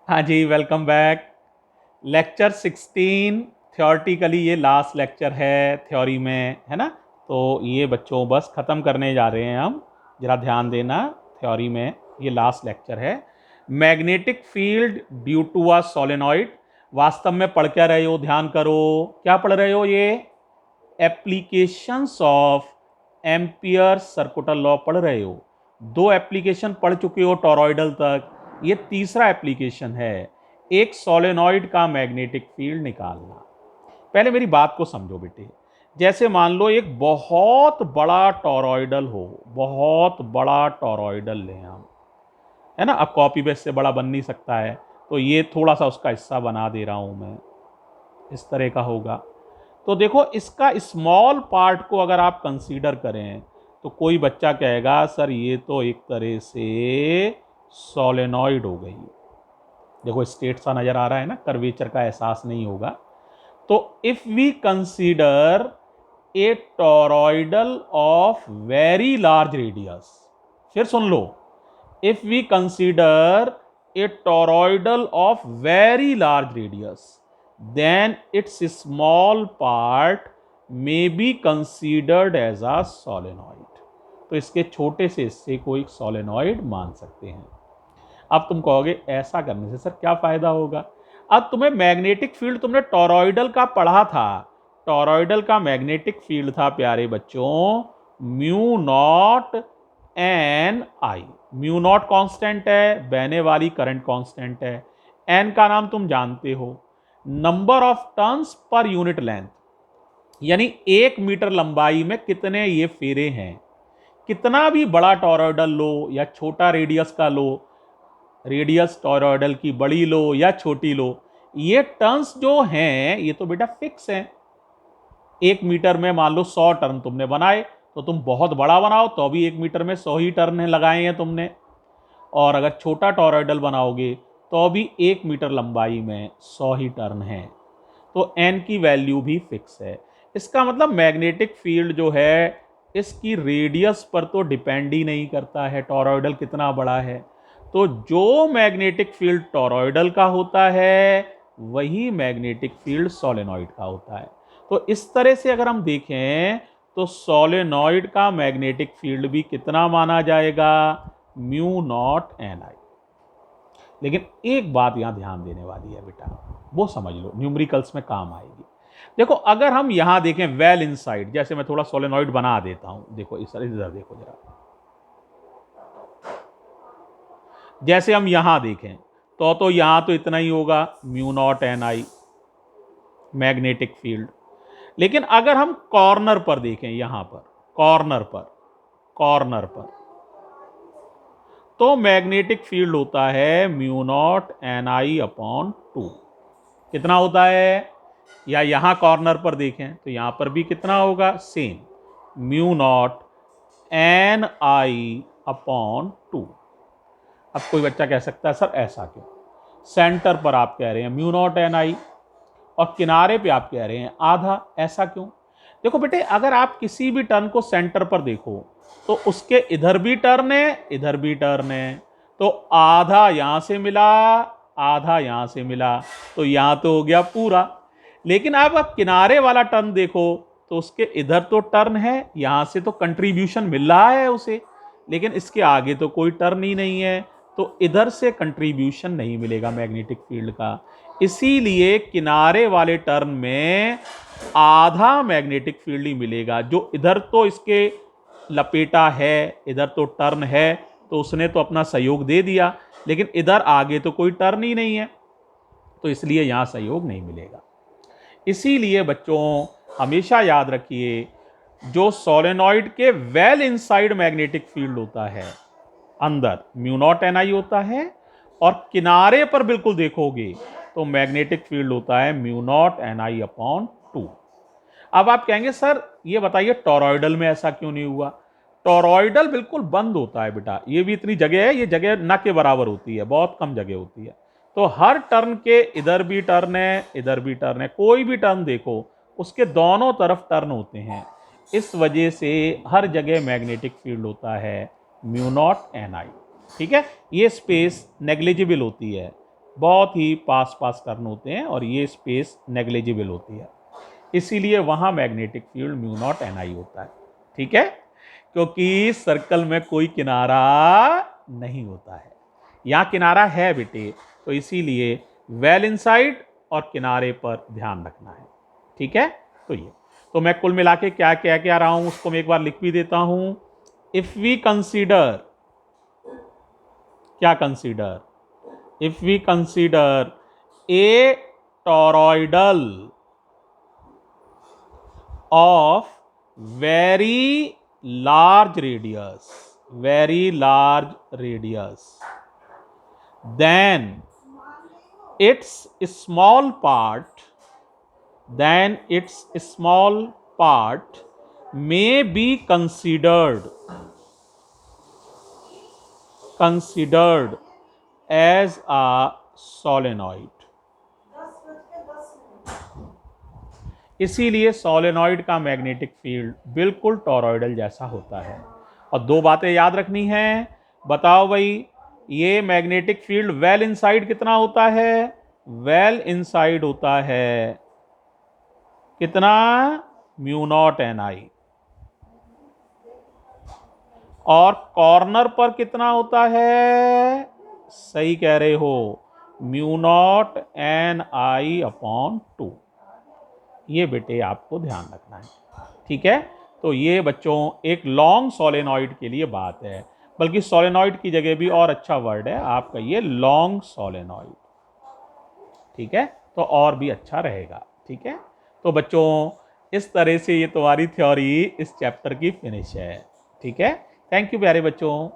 हाँ जी, welcome back. Lecture 16 theoretically ये last lecture है थ्योरी में, है ना। तो ये बच्चों बस ख़त्म करने जा रहे हैं हम। ज़रा ध्यान देना, थ्योरी में ये लास्ट लेक्चर है। Magnetic field due to a solenoid. वास्तव में पढ़ क्या रहे हो, ध्यान करो। क्या पढ़ रहे हो? ये applications of ampere circular law पढ़ रहे हो। दो एप्लीकेशन पढ़ चुके हो टॉरॉइडल तक, ये तीसरा एप्लीकेशन है, एक सोलेनॉइड का मैग्नेटिक फील्ड निकालना। पहले मेरी बात को समझो बेटे। जैसे मान लो एक बहुत बड़ा टॉरॉइडल हो, बहुत बड़ा टॉरॉइडल लें हम, है ना। अब कॉपी पेस्ट से बड़ा बन नहीं सकता है, तो ये थोड़ा सा उसका हिस्सा बना दे रहा हूं मैं। इस तरह का होगा। तो देखो, इसका स्मॉल पार्ट को अगर आप कंसीडर करें तो कोई बच्चा कहेगा सर ये तो एक तरह से सोलेनॉइड हो गई। देखो स्ट्रेट सा नजर आ रहा है ना, कर्वेचर का एहसास नहीं होगा। तो if we consider a toroidal of very large radius, फिर सुन लो, if we consider a toroidal of very large radius, then its small part may be considered as a solenoid। तो इसके छोटे से हिस्से को एक सोलेनॉइड मान सकते हैं। अब तुम कहोगे ऐसा करने से सर क्या फायदा होगा? अब तुम्हें मैग्नेटिक फील्ड, तुमने टॉरॉइडल का पढ़ा था। टॉरॉइडल का मैग्नेटिक फील्ड था प्यारे बच्चों म्यू नॉट एन आई। म्यू नॉट कांस्टेंट है, बहने वाली करंट कांस्टेंट है। एन का नाम तुम जानते हो, number of turns per unit length, यानी 1 मीटर लंबाई में कितने ये फेरे हैं। कितना भी बड़ा टॉरॉइडल लो या छोटा रेडियस का लो, रेडियस टॉरॉइडल की बड़ी लो या छोटी लो, ये टर्न्स जो हैं ये तो बेटा फिक्स हैं। 1 मीटर में मान लो 100 टर्न तुमने बनाए, तो तुम बहुत बड़ा बनाओ तो भी 1 मीटर में 100 ही टर्न लगाए हैं तुमने। और अगर छोटा टॉरॉइडल बनाओगे तो भी 1 मीटर लंबाई में 100 ही टर्न है। तो एन की वैल्यू भी फिक्स है। इसका मतलब मैग्नेटिक फील्ड जो है इसकी रेडियस पर तो डिपेंड ही नहीं करता है टॉरॉइडल कितना बड़ा है। तो जो मैग्नेटिक फील्ड टॉरॉइडल का होता है वही मैग्नेटिक फील्ड सोलेनॉइड का होता है। तो इस तरह से अगर हम देखें तो सोलेनॉइड का मैग्नेटिक फील्ड भी कितना माना जाएगा? म्यू नॉट एन आई। लेकिन एक बात यहां ध्यान देने वाली है बेटा, वो समझ लो, न्यूमेरिकल्स में काम आएगी। देखो अगर हम यहां देखें वेल इनसाइड, जैसे मैं थोड़ा सोलेनॉइड बना देता हूं, देखो इस तरह, इधर देखो जरा। जैसे हम यहां देखें तो यहां तो इतना ही होगा, म्यू नॉट एन आई मैग्नेटिक फील्ड। लेकिन अगर हम कॉर्नर पर देखें, यहां पर कॉर्नर पर तो मैग्नेटिक फील्ड होता है म्यू नॉट एन आई अपॉन 2। कितना होता है? या यहां कॉर्नर पर देखें तो यहां पर भी कितना होगा? सेम, म्यू नॉट एन आई अपॉन 2। अब कोई बच्चा कह सकता है सर ऐसा क्यों? सेंटर पर आप कह रहे हैं म्यू नॉट एन आई और किनारे पे आप कह रहे हैं आधा, ऐसा क्यों? देखो बेटे, अगर आप किसी भी टर्न को सेंटर पर देखो तो उसके इधर भी टर्न है, इधर भी टर्न है। तो आधा यहां से मिला, आधा यहां से मिला, तो यहां तो हो गया पूरा। लेकिन आप किनारे वाला टर्न देखो तो उसके इधर तो टर्न है, यहां से तो कंट्रीब्यूशन मिल रहा है उसे, लेकिन इसके आगे तो कोई टर्न ही नहीं है, तो इधर से कंट्रीब्यूशन नहीं मिलेगा मैग्नेटिक फील्ड का। इसीलिए किनारे वाले टर्न में आधा मैग्नेटिक फील्ड ही मिलेगा। जो इधर तो इसके लपेटा है, इधर तो टर्न है, तो उसने तो अपना सहयोग दे दिया, लेकिन इधर आगे तो कोई टर्न ही नहीं है, तो इसलिए यहां सहयोग नहीं मिलेगा। इसीलिए बच्चों हमेशा याद रखिए, जो सोलेनॉइड के वेल इनसाइड मैग्नेटिक फील्ड होता है, अंदर म्यू नॉट एन आई होता है, और किनारे पर बिल्कुल देखोगे तो मैग्नेटिक फील्ड होता है म्यू नॉट एन आई अपॉन 2। अब आप कहेंगे सर ये बताइए टॉरॉइडल में ऐसा क्यों नहीं हुआ? टॉरॉइडल बिल्कुल बंद होता है बेटा, ये भी इतनी जगह है, ये जगह न के बराबर होती है, बहुत कम जगह होती है। तो हर टर्न के इधर भी टर्न है, इधर भी टर्न है, कोई भी टर्न देखो उसके दोनों तरफ टर्न होते हैं। इस वजह से हर जगह मैग्नेटिक फील्ड होता है म्यू नॉट एन आई। ठीक है, ये स्पेस नेग्लिजिबल होती है, बहुत ही पास पास टर्न होते हैं और ये स्पेस नेग्लिजिबल होती है, इसीलिए वहाँ magnetic field mu naught N I होता है। ठीक है, क्योंकि सर्कल में कोई किनारा नहीं होता है, यहाँ किनारा है बेटे, तो इसीलिए वेल इनसाइड और किनारे पर ध्यान रखना है। ठीक है, तो मैं कुल मिला के क्या क्या क्या रहा हूं उसको मैं एक बार लिख भी देता हूं। इफ वी कंसीडर, क्या consider, if we consider a toroidal of very large radius, very large radius, then its small part, then its small part may be considered as a solenoid। इसीलिए सोलेनॉइड का magnetic field बिल्कुल toroidal जैसा होता है। और दो बातें याद रखनी हैं, बताओ भाई, ये मैग्नेटिक फील्ड वेल इनसाइड कितना होता है, वेल इनसाइड होता है कितना, म्यू नॉट एन आई, और कॉर्नर पर कितना होता है, सही कह रहे हो, म्यू नॉट एन आई अपॉन 2। ये बेटे आपको ध्यान रखना है। ठीक है, तो ये बच्चों एक लॉन्ग सोलेनॉइड के लिए बात है, बल्कि सोलेनॉइड की जगह भी और अच्छा वर्ड है आपका ये लॉन्ग सोलेनॉइड। ठीक है, तो और भी अच्छा रहेगा। ठीक है, तो बच्चों इस तरह से ये तुम्हारी थ्योरी इस चैप्टर की फिनिश है। ठीक है, थैंक यू प्यारे बच्चों।